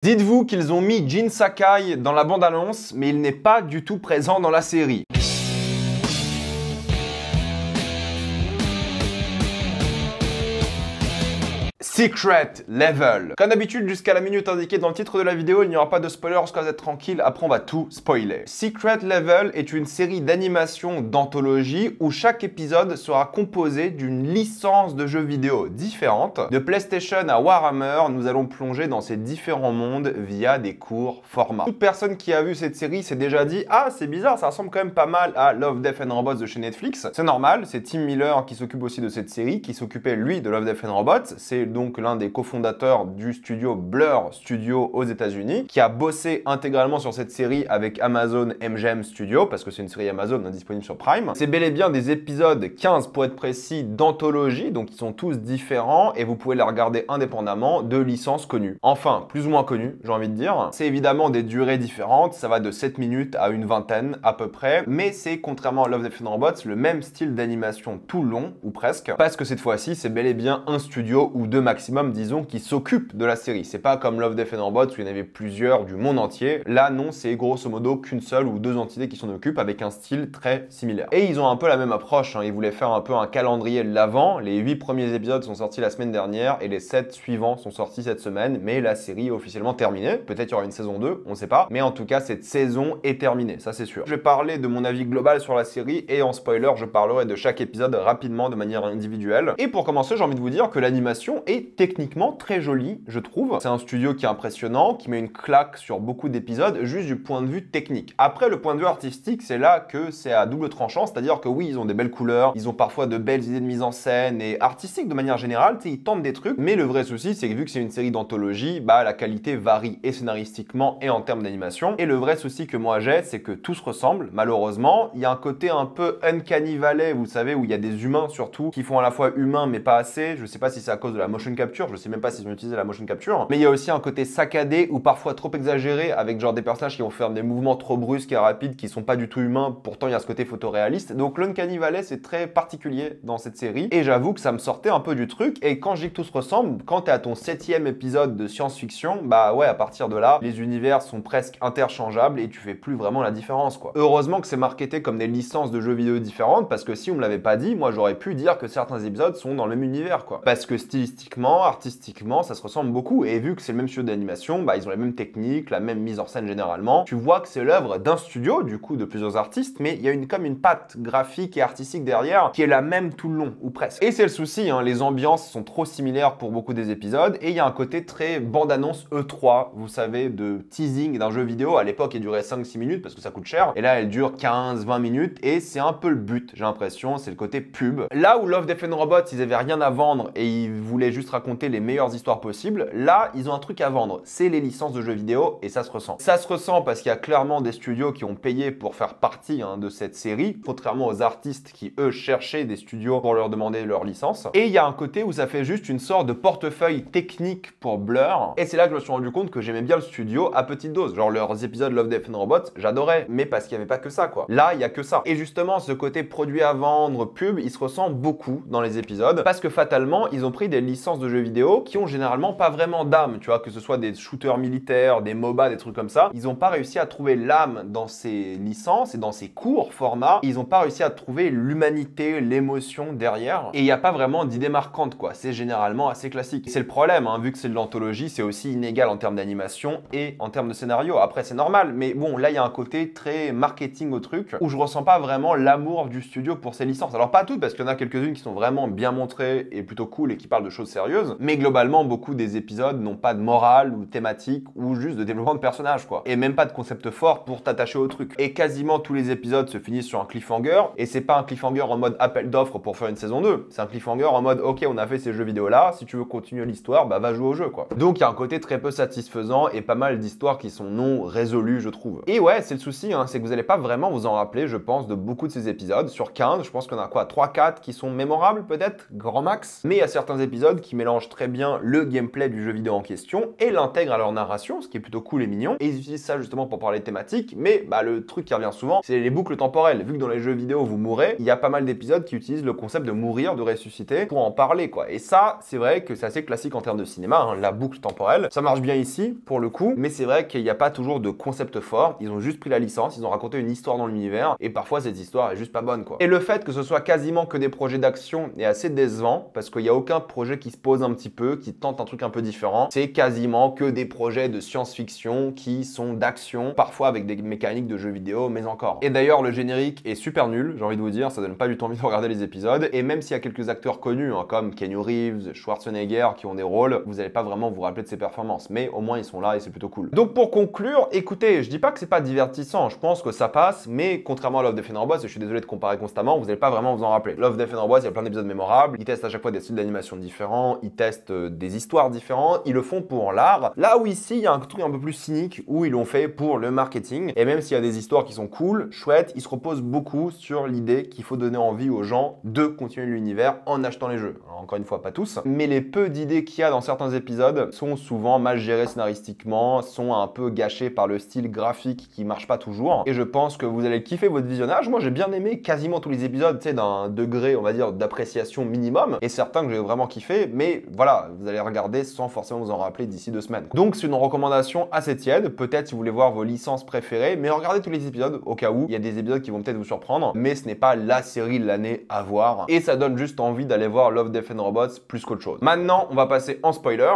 Dites-vous qu'ils ont mis Jin Sakai dans la bande-annonce, mais il n'est pas du tout présent dans la série. Secret Level. Comme d'habitude, jusqu'à la minute indiquée dans le titre de la vidéo, il n'y aura pas de spoiler, jusqu'à vous êtes tranquille, après on va tout spoiler. Secret Level est une série d'animation d'anthologie où chaque épisode sera composé d'une licence de jeux vidéo différente. De PlayStation à Warhammer, nous allons plonger dans ces différents mondes via des courts formats. Toute personne qui a vu cette série s'est déjà dit « Ah, c'est bizarre, ça ressemble quand même pas mal à Love, Death and Robots de chez Netflix ». C'est normal, c'est Tim Miller qui s'occupe aussi de cette série, qui s'occupait lui de Love, Death and Robots. C'est donc l'un des cofondateurs du studio Blur Studio aux États-Unis, qui a bossé intégralement sur cette série avec Amazon MGM Studio, parce que c'est une série Amazon disponible sur Prime. C'est bel et bien des épisodes 15 pour être précis d'anthologie, donc ils sont tous différents et vous pouvez les regarder indépendamment de licences connues. Enfin, plus ou moins connues, j'ai envie de dire. C'est évidemment des durées différentes, ça va de 7 minutes à une vingtaine à peu près, mais c'est, contrairement à Love, Death and Robots, le même style d'animation tout long, ou presque, parce que cette fois-ci, c'est bel et bien un studio ou deux maximum, disons, qui s'occupe de la série. C'est pas comme Love, Death and Robots où il y en avait plusieurs du monde entier. Là, non, c'est grosso modo qu'une seule ou deux entités qui s'en occupent avec un style très similaire. Et ils ont un peu la même approche, hein. Ils voulaient faire un peu un calendrier de l'avant. Les 8 premiers épisodes sont sortis la semaine dernière et les 7 suivants sont sortis cette semaine, mais la série est officiellement terminée. Peut-être il y aura une saison 2, on sait pas. Mais en tout cas, cette saison est terminée, ça c'est sûr. Je vais parler de mon avis global sur la série et en spoiler, je parlerai de chaque épisode rapidement de manière individuelle. Et pour commencer, j'ai envie de vous dire que l'animation est techniquement très jolie, je trouve. C'est un studio qui est impressionnant, qui met une claque sur beaucoup d'épisodes, juste du point de vue technique. Après, le point de vue artistique, c'est là que c'est à double tranchant, c'est-à-dire que oui, ils ont des belles couleurs, ils ont parfois de belles idées de mise en scène et artistiques de manière générale, tu sais, ils tentent des trucs, mais le vrai souci, c'est que vu que c'est une série d'anthologie, bah la qualité varie et scénaristiquement et en termes d'animation. Et le vrai souci que moi j'ai, c'est que tout se ressemble, malheureusement. Il y a un côté un peu uncanny valley, vous savez, où il y a des humains surtout, qui font à la fois humains mais pas assez. Je sais pas si c'est à cause de la motion capture, je sais même pas s'ils ont utilisé la motion capture, mais il y a aussi un côté saccadé ou parfois trop exagéré avec genre des personnages qui vont faire des mouvements trop brusques et rapides qui sont pas du tout humains, pourtant il y a ce côté photoréaliste. Donc l'Uncanny Valley c'est très particulier dans cette série et j'avoue que ça me sortait un peu du truc. Et quand je dis que tout se ressemble, quand t'es à ton 7e épisode de science-fiction, bah ouais, à partir de là, les univers sont presque interchangeables et tu fais plus vraiment la différence quoi. Heureusement que c'est marketé comme des licences de jeux vidéo différentes, parce que si on me l'avait pas dit, moi j'aurais pu dire que certains épisodes sont dans le même univers quoi. Parce que stylistiquement, artistiquement, ça se ressemble beaucoup. Et vu que c'est le même studio d'animation, bah ils ont les mêmes techniques, la même mise en scène généralement. Tu vois que c'est l'œuvre d'un studio, du coup, de plusieurs artistes, mais il y a comme une patte graphique et artistique derrière qui est la même tout le long, ou presque. Et c'est le souci, hein, les ambiances sont trop similaires pour beaucoup des épisodes, et il y a un côté très bande-annonce E3, vous savez, de teasing d'un jeu vidéo. À l'époque, elle durait 5-6 minutes parce que ça coûte cher, et là, elle dure 15-20 minutes, et c'est un peu le but, j'ai l'impression, c'est le côté pub. Là où Love, Death and Robots, ils avaient rien à vendre, et ils voulaient juste raconter les meilleures histoires possibles, là, ils ont un truc à vendre, c'est les licences de jeux vidéo, et ça se ressent. Ça se ressent parce qu'il y a clairement des studios qui ont payé pour faire partie de cette série, contrairement aux artistes qui, eux, cherchaient des studios pour leur demander leur licence. Et il y a un côté où ça fait juste une sorte de portefeuille technique pour Blur, et c'est là que je me suis rendu compte que j'aimais bien le studio à petite dose. Genre leurs épisodes Love, Death and Robots, j'adorais, mais parce qu'il n'y avait pas que ça, quoi. Là, il y a que ça. Et justement, ce côté produit à vendre, pub, il se ressent beaucoup dans les épisodes, parce que fatalement, ils ont pris des licences de jeux vidéo qui ont généralement pas vraiment d'âme, tu vois, que ce soit des shooters militaires, des MOBA, des trucs comme ça. Ils ont pas réussi à trouver l'âme dans ces licences et dans ces courts formats. Ils ont pas réussi à trouver l'humanité, l'émotion derrière. Et il n'y a pas vraiment d'idée marquante, quoi. C'est généralement assez classique. C'est le problème, hein, vu que c'est de l'anthologie, c'est aussi inégal en termes d'animation et en termes de scénario. Après, c'est normal, mais bon, là, il y a un côté très marketing au truc où je ressens pas vraiment l'amour du studio pour ces licences. Alors, pas toutes, parce qu'il y en a quelques-unes qui sont vraiment bien montrées et plutôt cool et qui parlent de choses sérieuses, mais globalement, beaucoup des épisodes n'ont pas de morale ou thématique ou juste de développement de personnages, quoi. Et même pas de concept fort pour t'attacher au truc. Et quasiment tous les épisodes se finissent sur un cliffhanger, et c'est pas un cliffhanger en mode appel d'offres pour faire une saison 2. C'est un cliffhanger en mode, ok, on a fait ces jeux vidéo là, si tu veux continuer l'histoire, bah va jouer au jeu, quoi. Donc il y a un côté très peu satisfaisant et pas mal d'histoires qui sont non résolues, je trouve. Et ouais, c'est le souci, hein, c'est que vous allez pas vraiment vous en rappeler, je pense, de beaucoup de ces épisodes. Sur 15, je pense qu'on a quoi, 3-4 qui sont mémorables, peut-être, grand max. Mais il y a certains épisodes qui mélangent très bien le gameplay du jeu vidéo en question et l'intègrent à leur narration, ce qui est plutôt cool et mignon. Et ils utilisent ça justement pour parler thématiques, mais le truc qui revient souvent, c'est les boucles temporelles. Vu que dans les jeux vidéo vous mourrez, il y a pas mal d'épisodes qui utilisent le concept de mourir, de ressusciter pour en parler quoi. Et ça, c'est vrai que c'est assez classique en termes de cinéma, hein, la boucle temporelle. Ça marche bien ici pour le coup, mais c'est vrai qu'il n'y a pas toujours de concept fort. Ils ont juste pris la licence, ils ont raconté une histoire dans l'univers et parfois cette histoire est juste pas bonne quoi. Et le fait que ce soit quasiment que des projets d'action est assez décevant parce qu'il n'y a aucun projet qui se pose un petit peu, qui tente un truc un peu différent. C'est quasiment que des projets de science-fiction qui sont d'action, parfois avec des mécaniques de jeux vidéo, mais encore. Et d'ailleurs, le générique est super nul, j'ai envie de vous dire, ça donne pas du tout envie de regarder les épisodes. Et même s'il y a quelques acteurs connus, hein, comme Keanu Reeves, Schwarzenegger, qui ont des rôles, vous n'allez pas vraiment vous rappeler de ces performances. Mais au moins, ils sont là et c'est plutôt cool. Donc pour conclure, écoutez, je dis pas que c'est pas divertissant, je pense que ça passe, mais contrairement à Love, Death and Robots, et je suis désolé de comparer constamment, vous n'allez pas vraiment vous en rappeler. Love, Death and Robots, il y a plein d'épisodes mémorables, ils testent à chaque fois des styles d'animation différents, ils testent des histoires différentes, ils le font pour l'art. Là où ici, il y a un truc un peu plus cynique, où ils l'ont fait pour le marketing, et même s'il y a des histoires qui sont cool, chouettes, ils se reposent beaucoup sur l'idée qu'il faut donner envie aux gens de continuer l'univers en achetant les jeux. Alors, encore une fois, pas tous, mais les peu d'idées qu'il y a dans certains épisodes sont souvent mal gérées scénaristiquement, sont un peu gâchées par le style graphique qui marche pas toujours, et je pense que vous allez kiffer votre visionnage. Moi, j'ai bien aimé quasiment tous les épisodes, tu sais, d'un degré, on va dire, d'appréciation minimum, et certains que j'ai vraiment kiffé, mais voilà, vous allez regarder sans forcément vous en rappeler d'ici 2 semaines. Donc, c'est une recommandation assez tiède, peut-être si vous voulez voir vos licences préférées, mais regardez tous les épisodes au cas où, il y a des épisodes qui vont peut-être vous surprendre, mais ce n'est pas la série de l'année à voir, et ça donne juste envie d'aller voir Love, Death and Robots plus qu'autre chose. Maintenant, on va passer en spoiler.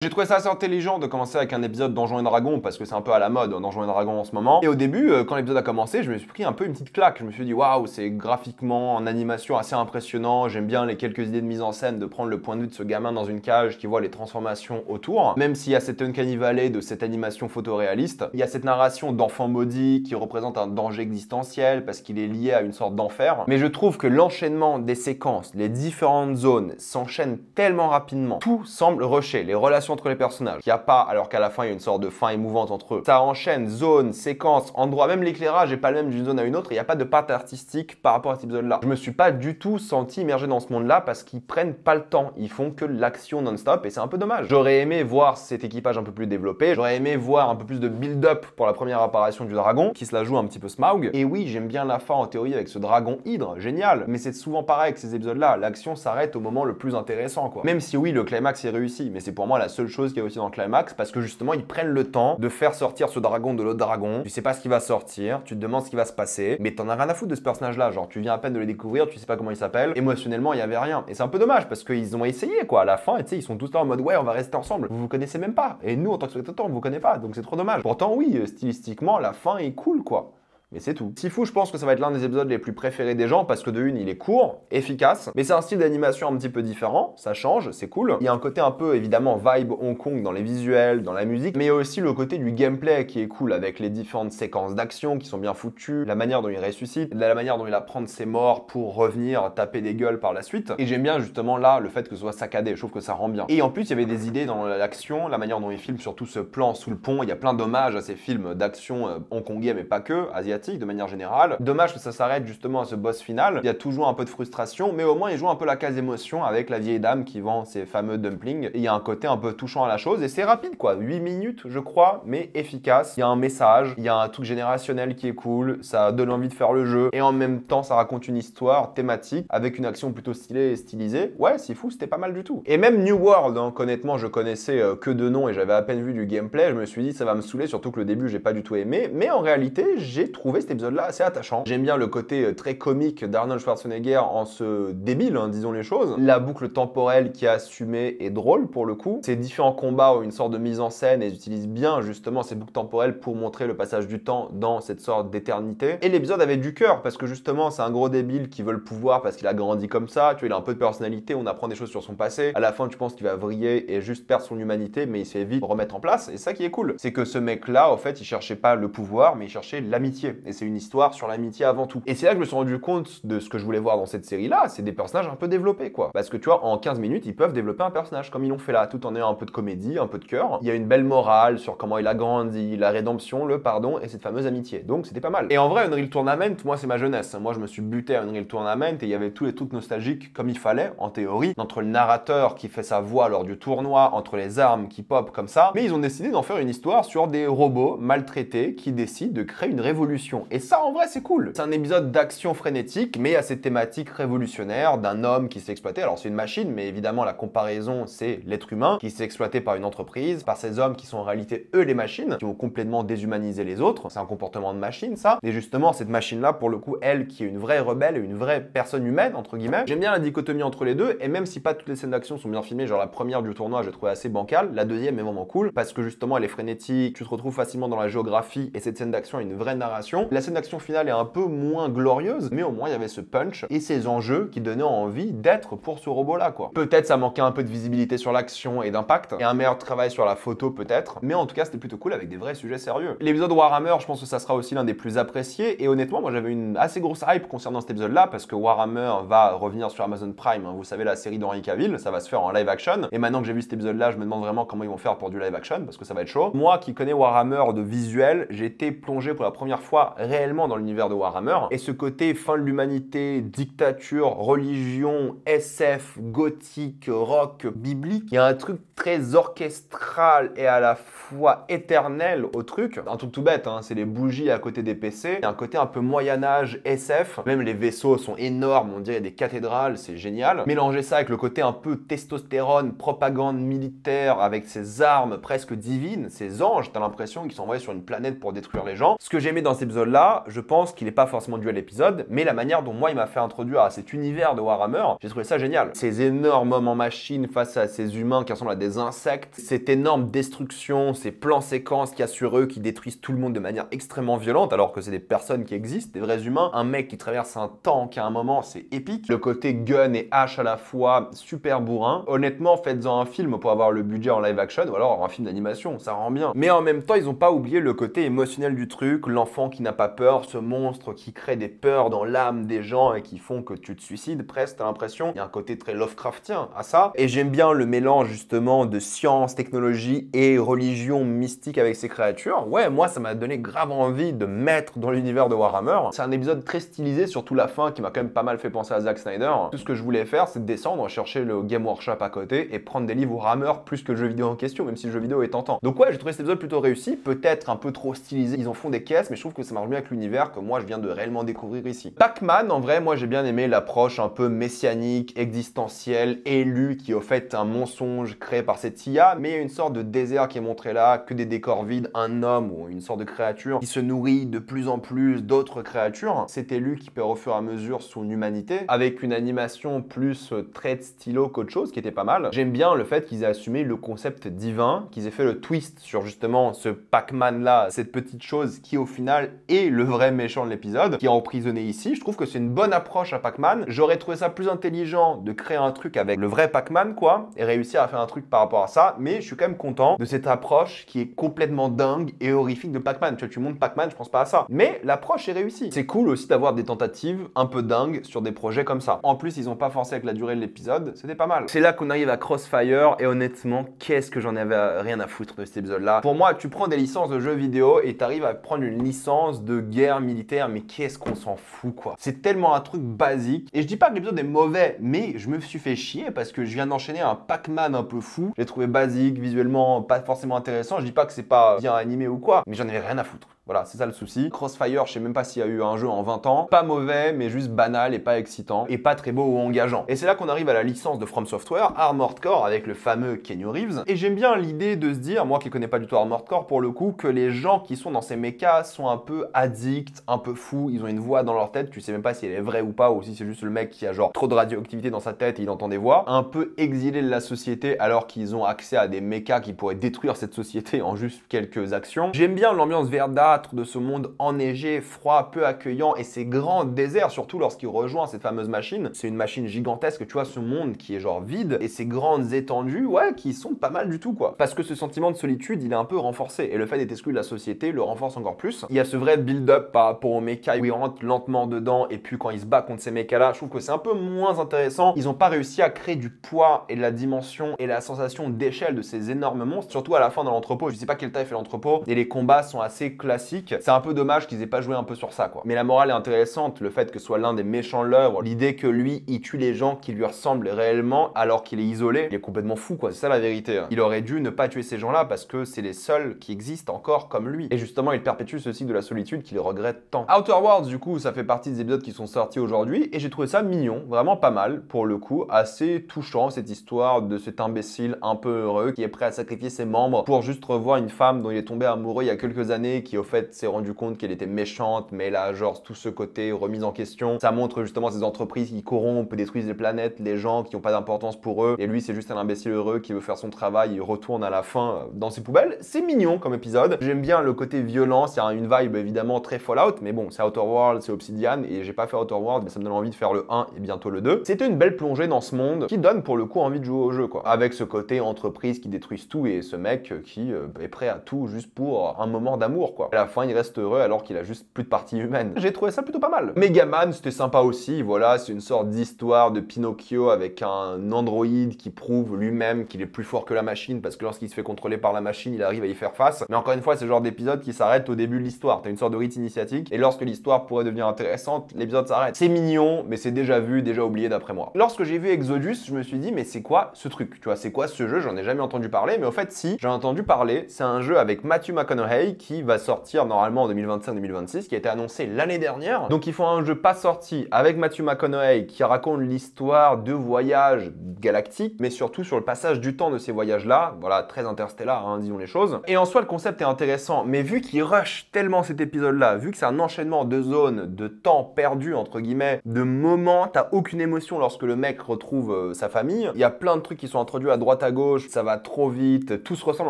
J'ai trouvé ça assez intelligent de commencer avec un épisode Donjons et Dragons parce que c'est un peu à la mode Donjons et Dragons en ce moment. Et au début, quand l'épisode a commencé, je me suis pris un peu une petite claque. Je me suis dit waouh, c'est graphiquement, en animation assez impressionnant. J'aime bien les quelques idées de mise en scène, de prendre le point de vue de ce gamin dans une cage qui voit les transformations autour. Même s'il y a cette uncanny valley de cette animation photoréaliste, il y a cette narration d'enfant maudit qui représente un danger existentiel parce qu'il est lié à une sorte d'enfer. Mais je trouve que l'enchaînement des séquences, les différentes zones s'enchaînent tellement rapidement. Tout semble rusher, les relations entre les personnages. Il n'y a pas, alors qu'à la fin, il y a une sorte de fin émouvante entre eux. Ça enchaîne zone, séquence, endroit, même l'éclairage n'est pas le même d'une zone à une autre, il n'y a pas de patte artistique par rapport à cet épisode-là. Je me suis pas du tout senti immergé dans ce monde-là parce qu'ils prennent pas le temps. Ils font que l'action non-stop et c'est un peu dommage. J'aurais aimé voir cet équipage un peu plus développé, j'aurais aimé voir un peu plus de build-up pour la première apparition du dragon, qui se la joue un petit peu Smaug. Et oui, j'aime bien la fin en théorie avec ce dragon hydre, génial, mais c'est souvent pareil avec ces épisodes-là, l'action s'arrête au moment le plus intéressant, quoi. Même si oui, le climax est réussi, mais c'est pour moi la seule chose qu'il y a aussi dans le climax, parce que justement ils prennent le temps de faire sortir ce dragon de l'autre dragon. Tu sais pas ce qui va sortir, tu te demandes ce qui va se passer, mais t'en as rien à foutre de ce personnage là, genre tu viens à peine de le découvrir, tu sais pas comment il s'appelle, émotionnellement il y avait rien. Et c'est un peu dommage parce qu'ils ont essayé quoi, à la fin, et tu sais, ils sont tous là en mode ouais on va rester ensemble, vous vous connaissez même pas, et nous en tant que spectateurs on vous connaît pas, donc c'est trop dommage. Pourtant oui, stylistiquement la fin est cool quoi. Mais c'est tout. Sifu, je pense que ça va être l'un des épisodes les plus préférés des gens parce que de une, il est court, efficace, mais c'est un style d'animation un petit peu différent, ça change, c'est cool. Il y a un côté un peu évidemment vibe Hong Kong dans les visuels, dans la musique, mais il y a aussi le côté du gameplay qui est cool avec les différentes séquences d'action qui sont bien foutues, la manière dont il ressuscite, la manière dont il apprend de ses morts pour revenir taper des gueules par la suite. Et j'aime bien justement là le fait que ce soit saccadé, je trouve que ça rend bien. Et en plus, il y avait des idées dans l'action, la manière dont il filme surtout ce plan sous le pont, il y a plein d'hommages à ces films d'action hongkongais mais pas que, asiatiques de manière générale. Dommage que ça s'arrête justement à ce boss final. Il y a toujours un peu de frustration, mais au moins il joue un peu la case émotion avec la vieille dame qui vend ses fameux dumplings. Et il y a un côté un peu touchant à la chose et c'est rapide quoi, 8 minutes je crois, mais efficace. Il y a un message, il y a un truc générationnel qui est cool, ça donne envie de faire le jeu et en même temps ça raconte une histoire thématique avec une action plutôt stylée et stylisée. Ouais, Sifu c'était pas mal du tout. Et même New World, hein, honnêtement je connaissais que de nom et j'avais à peine vu du gameplay, je me suis dit ça va me saouler, surtout que le début j'ai pas du tout aimé, mais en réalité j'ai trouvé cet épisode là assez attachant. J'aime bien le côté très comique d'Arnold Schwarzenegger en ce débile, hein, disons les choses. La boucle temporelle qui est assumée est drôle pour le coup. Ces différents combats ont une sorte de mise en scène et ils utilisent bien justement ces boucles temporelles pour montrer le passage du temps dans cette sorte d'éternité. Et l'épisode avait du cœur parce que justement c'est un gros débile qui veut le pouvoir parce qu'il a grandi comme ça, tu vois, il a un peu de personnalité, on apprend des choses sur son passé. À la fin tu penses qu'il va vriller et juste perdre son humanité, mais il se fait vite remettre en place et ça qui est cool. C'est que ce mec là, au fait, il cherchait pas le pouvoir mais il cherchait l'amitié. et c'est une histoire sur l'amitié avant tout. Et c'est là que je me suis rendu compte de ce que je voulais voir dans cette série-là, c'est des personnages un peu développés, quoi. Parce que tu vois, en 15 minutes, ils peuvent développer un personnage comme ils l'ont fait là, tout en ayant un peu de comédie, un peu de cœur. Il y a une belle morale sur comment il a grandi, la rédemption, le pardon et cette fameuse amitié. Donc c'était pas mal. Et en vrai, Unreal Tournament, moi c'est ma jeunesse. Moi je me suis buté à Unreal Tournament et il y avait tous les trucs nostalgiques comme il fallait, en théorie, entre le narrateur qui fait sa voix lors du tournoi, entre les armes qui pop comme ça. Mais ils ont décidé d'en faire une histoire sur des robots maltraités qui décident de créer une révolution. Et ça en vrai c'est cool. C'est un épisode d'action frénétique, mais à cette thématique révolutionnaire d'un homme qui s'est exploité. Alors c'est une machine, mais évidemment la comparaison c'est l'être humain qui s'est exploité par une entreprise, par ces hommes qui sont en réalité eux les machines, qui ont complètement déshumanisé les autres. C'est un comportement de machine ça. Et justement cette machine-là, pour le coup, elle qui est une vraie rebelle, une vraie personne humaine, entre guillemets. J'aime bien la dichotomie entre les deux, et même si pas toutes les scènes d'action sont bien filmées, genre la première du tournoi, j'ai trouvé assez bancale, la deuxième est vraiment cool, parce que justement elle est frénétique, tu te retrouves facilement dans la géographie, et cette scène d'action a une vraie narration. La scène d'action finale est un peu moins glorieuse, mais au moins il y avait ce punch et ces enjeux qui donnaient envie d'être pour ce robot-là, quoi. Peut-être ça manquait un peu de visibilité sur l'action et d'impact, et un meilleur travail sur la photo peut-être, mais en tout cas c'était plutôt cool avec des vrais sujets sérieux. L'épisode Warhammer, je pense que ça sera aussi l'un des plus appréciés, et honnêtement, moi j'avais une assez grosse hype concernant cet épisode-là, parce que Warhammer va revenir sur Amazon Prime, hein. Vous savez, la série d'Henry Cavill, ça va se faire en live action, et maintenant que j'ai vu cet épisode-là, je me demande vraiment comment ils vont faire pour du live action, parce que ça va être chaud. Moi qui connais Warhammer de visuel, j'ai été plongé pour la première fois réellement dans l'univers de Warhammer, et ce côté fin de l'humanité, dictature, religion, SF, gothique, rock, biblique, il y a un truc très orchestral et à la fois éternel au truc. Un truc tout bête, hein, c'est les bougies à côté des PC. Il y a un côté un peu Moyen-Âge, SF. Même les vaisseaux sont énormes, on dirait des cathédrales, c'est génial. Mélanger ça avec le côté un peu testostérone, propagande militaire, avec ces armes presque divines, ces anges, t'as l'impression qu'ils sont envoyés sur une planète pour détruire les gens. Ce que j'ai aimé dans cet épisode-là, je pense qu'il n'est pas forcément dû à l'épisode, mais la manière dont moi il m'a fait introduire à cet univers de Warhammer, j'ai trouvé ça génial. Ces énormes hommes en machine face à ces humains qui ressemblent à des insectes, cette énorme destruction, ces plans séquences qu'il y a sur eux qui détruisent tout le monde de manière extrêmement violente, alors que c'est des personnes qui existent, des vrais humains. Un mec qui traverse un tank à un moment, c'est épique. Le côté gun et hache à la fois, super bourrin. Honnêtement, faites-en un film pour avoir le budget en live action, ou alors un film d'animation, ça rend bien. Mais en même temps, ils ont pas oublié le côté émotionnel du truc, l'enfant qui n'a pas peur, ce monstre qui crée des peurs dans l'âme des gens et qui font que tu te suicides presque, t'as l'impression. Il y a un côté très Lovecraftien à ça. Et j'aime bien le mélange justement de science, technologie et religion mystique avec ces créatures. Ouais, moi ça m'a donné grave envie de mettre dans l'univers de Warhammer. C'est un épisode très stylisé, surtout la fin qui m'a quand même pas mal fait penser à Zack Snyder. Tout ce que je voulais faire, c'est de descendre, chercher le Game Workshop à côté et prendre des livres Warhammer plus que le jeu vidéo en question, même si le jeu vidéo est tentant. Donc ouais, j'ai trouvé cet épisode plutôt réussi, peut-être un peu trop stylisé. Ils en font des caisses, mais je trouve que ça marche bien avec l'univers que moi je viens de réellement découvrir ici. Pac-Man, en vrai, moi j'ai bien aimé l'approche un peu messianique, existentielle, élue, qui est au fait un mensonge créé par cette IA, mais il y a une sorte de désert qui est montré là, que des décors vides, un homme ou une sorte de créature qui se nourrit de plus en plus d'autres créatures. Cet élu qui perd au fur et à mesure son humanité, avec une animation plus trait de stylo qu'autre chose, qui était pas mal. J'aime bien le fait qu'ils aient assumé le concept divin, qu'ils aient fait le twist sur justement ce Pac-Man là, cette petite chose qui au final est le vrai méchant de l'épisode, qui est emprisonné ici. Je trouve que c'est une bonne approche à Pac-Man. J'aurais trouvé ça plus intelligent de créer un truc avec le vrai Pac-Man, quoi, et réussir à faire un truc par rapport à ça, mais je suis quand même content de cette approche qui est complètement dingue et horrifique de Pac-Man. Tu vois, tu montes Pac-Man, je pense pas à ça. Mais l'approche est réussie. C'est cool aussi d'avoir des tentatives un peu dingues sur des projets comme ça. En plus, ils ont pas forcé avec la durée de l'épisode, c'était pas mal. C'est là qu'on arrive à Crossfire, et honnêtement, qu'est-ce que j'en avais rien à foutre de cet épisode-là. Pour moi, tu prends des licences de jeux vidéo et t'arrives à prendre une licence de guerre militaire, mais qu'est-ce qu'on s'en fout, quoi. C'est tellement un truc basique. Et je dis pas que l'épisode est mauvais, mais je me suis fait chier parce que je viens d'enchaîner un Pac-Man un peu fou. J'ai trouvé basique, visuellement pas forcément intéressant. Je dis pas que c'est pas bien animé ou quoi, mais j'en avais rien à foutre. Voilà, c'est ça le souci. Crossfire, je sais même pas s'il y a eu un jeu en 20 ans. Pas mauvais, mais juste banal et pas excitant. Et pas très beau ou engageant. Et c'est là qu'on arrive à la licence de From Software, Armored Core, avec le fameux Keanu Reeves. Et j'aime bien l'idée de se dire, moi qui connais pas du tout Armored Core pour le coup, que les gens qui sont dans ces mechas sont un peu addicts, un peu fous. Ils ont une voix dans leur tête, tu sais même pas si elle est vraie ou pas, ou si c'est juste le mec qui a genre trop de radioactivité dans sa tête et il entend des voix. Un peu exilés de la société alors qu'ils ont accès à des mechas qui pourraient détruire cette société en juste quelques actions. J'aime bien l'ambiance Verda abattre de ce monde enneigé, froid, peu accueillant et ces grands déserts, surtout lorsqu'il rejoint cette fameuse machine. C'est une machine gigantesque, tu vois, ce monde qui est genre vide et ces grandes étendues, ouais, qui sont pas mal du tout, quoi. Parce que ce sentiment de solitude, il est un peu renforcé et le fait d'être exclu de la société le renforce encore plus. Il y a ce vrai build-up par rapport aux mechas où il rentre lentement dedans et puis quand il se bat contre ces mechas-là, je trouve que c'est un peu moins intéressant. Ils ont pas réussi à créer du poids et de la dimension et la sensation d'échelle de ces énormes monstres, surtout à la fin dans l'entrepôt. Je sais pas quelle taille fait l'entrepôt et les combats sont assez classiques. C'est un peu dommage qu'ils aient pas joué un peu sur ça, quoi. Mais la morale est intéressante, le fait que ce soit l'un des méchants de l'œuvre, l'idée que lui, il tue les gens qui lui ressemblent réellement alors qu'il est isolé, il est complètement fou, quoi. C'est ça la vérité. Il aurait dû ne pas tuer ces gens-là parce que c'est les seuls qui existent encore comme lui. Et justement, il perpétue ce cycle de la solitude qu'il regrette tant. Outer Worlds, du coup, ça fait partie des épisodes qui sont sortis aujourd'hui et j'ai trouvé ça mignon, vraiment pas mal pour le coup, assez touchant cette histoire de cet imbécile un peu heureux qui est prêt à sacrifier ses membres pour juste revoir une femme dont il est tombé amoureux il y a quelques années qui au fait s'est rendu compte qu'elle était méchante, mais là genre tout ce côté remise en question. Ça montre justement ces entreprises qui corrompent, détruisent les planètes, les gens qui n'ont pas d'importance pour eux et lui c'est juste un imbécile heureux qui veut faire son travail, il retourne à la fin dans ses poubelles. C'est mignon comme épisode. J'aime bien le côté violence, il y a une vibe évidemment très Fallout, mais bon, c'est Outer Worlds, c'est Obsidian et j'ai pas fait Outer Worlds, mais ça me donne envie de faire le 1 et bientôt le 2. C'était une belle plongée dans ce monde qui donne pour le coup envie de jouer au jeu, quoi. Avec ce côté entreprise qui détruisent tout et ce mec qui est prêt à tout juste pour un moment d'amour, quoi. À la fin, il reste heureux alors qu'il a juste plus de partie humaine. J'ai trouvé ça plutôt pas mal. Megaman, c'était sympa aussi, voilà, c'est une sorte d'histoire de Pinocchio avec un androïde qui prouve lui-même qu'il est plus fort que la machine parce que lorsqu'il se fait contrôler par la machine, il arrive à y faire face. Mais encore une fois, c'est le genre d'épisode qui s'arrête au début de l'histoire. T'as une sorte de rite initiatique et lorsque l'histoire pourrait devenir intéressante, l'épisode s'arrête. C'est mignon, mais c'est déjà vu, déjà oublié d'après moi. Lorsque j'ai vu Exodus, je me suis dit, mais c'est quoi ce truc? Tu vois, c'est quoi ce jeu? J'en ai jamais entendu parler, mais au fait, si, j'en ai entendu parler. C'est un jeu avec Matthew McConaughey qui va sortir normalement en 2025-2026, qui a été annoncé l'année dernière. Donc ils font un jeu pas sorti avec Matthew McConaughey qui raconte l'histoire de voyages galactiques, mais surtout sur le passage du temps de ces voyages-là. Voilà, très interstellar, hein, disons les choses. Et en soi, le concept est intéressant, mais vu qu'il rush tellement cet épisode-là, vu que c'est un enchaînement de zones, de temps perdu, entre guillemets, de moments, t'as aucune émotion lorsque le mec retrouve sa famille. Il y a plein de trucs qui sont introduits à droite à gauche, ça va trop vite, tout se ressemble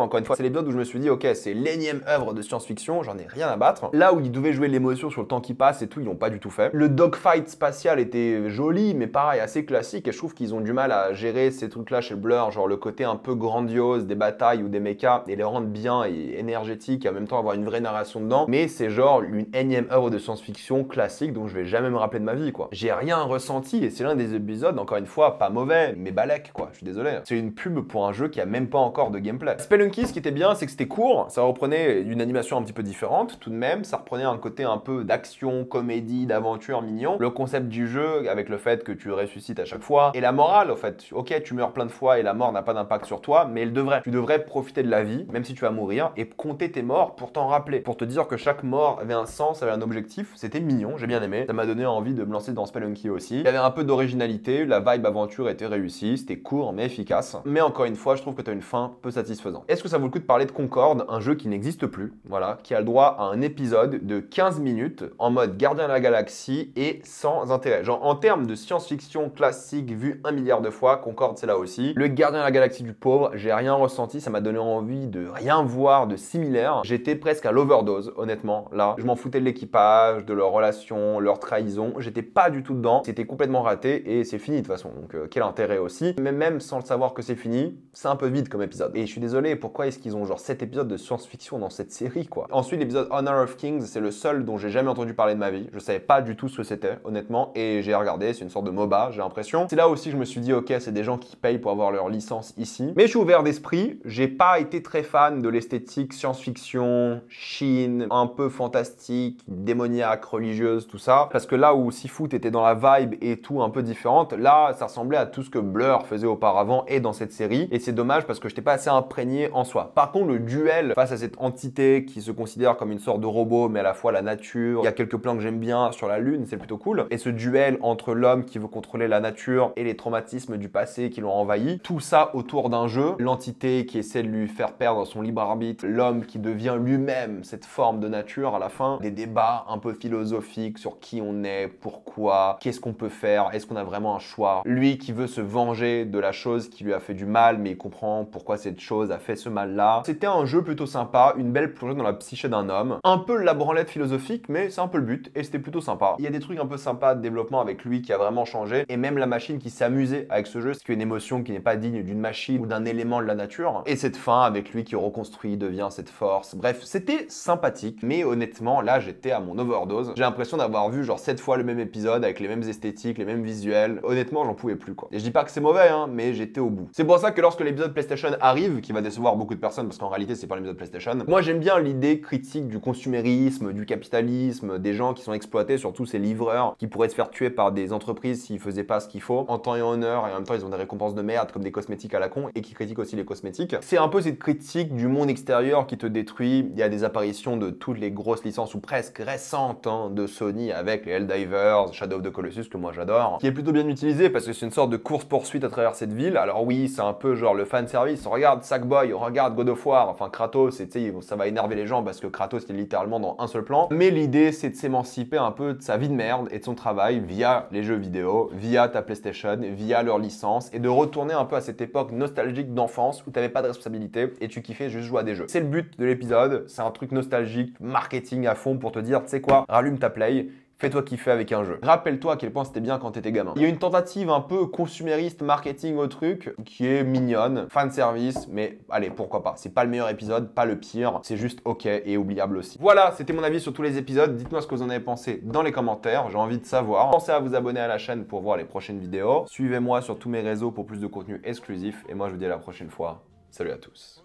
encore une fois. C'est l'épisode où je me suis dit, ok, c'est l'énième œuvre de science-fiction, j'en ai rien à battre. Là où ils devaient jouer l'émotion sur le temps qui passe et tout, ils l'ont pas du tout fait. Le dogfight spatial était joli, mais pareil, assez classique, et je trouve qu'ils ont du mal à gérer ces trucs-là chez Blur, genre le côté un peu grandiose des batailles ou des mechas, et les rendre bien et énergétiques, et en même temps avoir une vraie narration dedans, mais c'est genre une énième œuvre de science-fiction classique dont je vais jamais me rappeler de ma vie, quoi. J'ai rien ressenti, et c'est l'un des épisodes, encore une fois, pas mauvais, mais balèque, quoi, je suis désolé. C'est une pub pour un jeu qui a même pas encore de gameplay. Spelunky, ce qui était bien, c'est que c'était court, ça reprenait une animation un petit peu différente, tout de même, ça reprenait un côté un peu d'action, comédie, d'aventure mignon. Le concept du jeu, avec le fait que tu ressuscites à chaque fois, et la morale, en fait, ok, tu meurs plein de fois et la mort n'a pas d'impact sur toi, mais tu devrais profiter de la vie, même si tu vas mourir, et compter tes morts pour t'en rappeler, pour te dire que chaque mort avait un sens, avait un objectif. C'était mignon, j'ai bien aimé, ça m'a donné envie de me lancer dans Spelunky aussi. Il y avait un peu d'originalité, la vibe aventure était réussie, c'était court mais efficace, mais encore une fois, je trouve que tu as une fin peu satisfaisante. Est-ce que ça vaut le coup de parler de Concorde, un jeu qui n'existe plus, voilà, qui a le droit à un épisode de 15 minutes en mode Gardien de la Galaxie et sans intérêt. Genre en termes de science-fiction classique vu 1 milliard de fois, Concorde c'est là aussi. Le Gardien de la Galaxie du pauvre, j'ai rien ressenti, ça m'a donné envie de rien voir de similaire. J'étais presque à l'overdose, honnêtement, là. Je m'en foutais de l'équipage, de leurs relations, leur trahison, j'étais pas du tout dedans, c'était complètement raté et c'est fini de toute façon, donc quel intérêt aussi. Mais même sans le savoir que c'est fini, c'est un peu vide comme épisode. Et je suis désolé, pourquoi est-ce qu'ils ont genre 7 épisodes de science-fiction dans cette série, quoi. Ensuite, l'épisode Honor of Kings, c'est le seul dont j'ai jamais entendu parler de ma vie. Je savais pas du tout ce que c'était, honnêtement, et j'ai regardé, c'est une sorte de MOBA, j'ai l'impression. C'est là aussi que je me suis dit, ok, c'est des gens qui payent pour avoir leur licence ici. Mais je suis ouvert d'esprit, j'ai pas été très fan de l'esthétique science-fiction, Chine, un peu fantastique, démoniaque, religieuse, tout ça. Parce que là où Seafood était dans la vibe et tout un peu différente, là, ça ressemblait à tout ce que Blur faisait auparavant et dans cette série. Et c'est dommage parce que je n'étais pas assez imprégné en soi. Par contre, le duel face à cette entité qui se considère comme une sorte de robot, mais à la fois la nature, il y a quelques plans que j'aime bien sur la Lune, c'est plutôt cool. Et ce duel entre l'homme qui veut contrôler la nature et les traumatismes du passé qui l'ont envahi, tout ça autour d'un jeu, l'entité qui essaie de lui faire perdre son libre arbitre, l'homme qui devient lui-même cette forme de nature à la fin, des débats un peu philosophiques sur qui on est, pourquoi, qu'est-ce qu'on peut faire, est-ce qu'on a vraiment un choix, lui qui veut se venger de la chose qui lui a fait du mal, mais il comprend pourquoi cette chose a fait ce mal-là. C'était un jeu plutôt sympa, une belle plongée dans la psyché d'un homme. Un peu la branlette philosophique, mais c'est un peu le but, et c'était plutôt sympa. Il y a des trucs un peu sympas de développement avec lui qui a vraiment changé, et même la machine qui s'est amusée avec ce jeu, ce qui est une émotion qui n'est pas digne d'une machine ou d'un élément de la nature. Et cette fin avec lui qui reconstruit, devient cette force. Bref, c'était sympathique, mais honnêtement, là, j'étais à mon overdose. J'ai l'impression d'avoir vu genre 7 fois le même épisode avec les mêmes esthétiques, les mêmes visuels. Honnêtement, j'en pouvais plus, quoi. Et je dis pas que c'est mauvais, hein, mais j'étais au bout. C'est pour ça que lorsque l'épisode PlayStation arrive, qui va décevoir beaucoup de personnes, parce qu'en réalité, c'est pas l'épisode PlayStation, moi, j'aime bien l'idée critique du consumérisme, du capitalisme, des gens qui sont exploités, surtout ces livreurs qui pourraient se faire tuer par des entreprises s'ils faisaient pas ce qu'il faut, en temps et en heure, et en même temps, ils ont des récompenses de merde, comme des cosmétiques à la con, et qui critiquent aussi les cosmétiques. C'est un peu cette critique du monde extérieur qui te détruit. Il y a des apparitions de toutes les grosses licences, ou presque récentes, hein, de Sony, avec les Helldivers, Shadow of the Colossus, que moi j'adore, qui est plutôt bien utilisé parce que c'est une sorte de course-poursuite à travers cette ville. Alors oui, c'est un peu genre le fan service. Regarde Sackboy, regarde God of War, enfin Kratos, et tu sais, ça va énerver les gens parce que Kratos est littéralement dans un seul plan. Mais l'idée, c'est de s'émanciper un peu de sa vie de merde et de son travail via les jeux vidéo, via ta PlayStation, via leur licence, et de retourner un peu à cette époque nostalgique d'enfance où t'avais pas de responsabilité et tu kiffais juste jouer à des jeux. C'est le but de l'épisode, c'est un truc nostalgique, marketing à fond pour te dire, tu sais quoi, rallume ta play, fais-toi kiffer avec un jeu. Rappelle-toi à quel point c'était bien quand t'étais gamin. Il y a une tentative un peu consumériste marketing au truc qui est mignonne, fan service, mais allez, pourquoi pas. C'est pas le meilleur épisode, pas le pire, c'est juste ok et oubliable aussi. Voilà, c'était mon avis sur tous les épisodes. Dites-moi ce que vous en avez pensé dans les commentaires, j'ai envie de savoir. Pensez à vous abonner à la chaîne pour voir les prochaines vidéos. Suivez-moi sur tous mes réseaux pour plus de contenu exclusif et moi je vous dis à la prochaine fois. Salut à tous.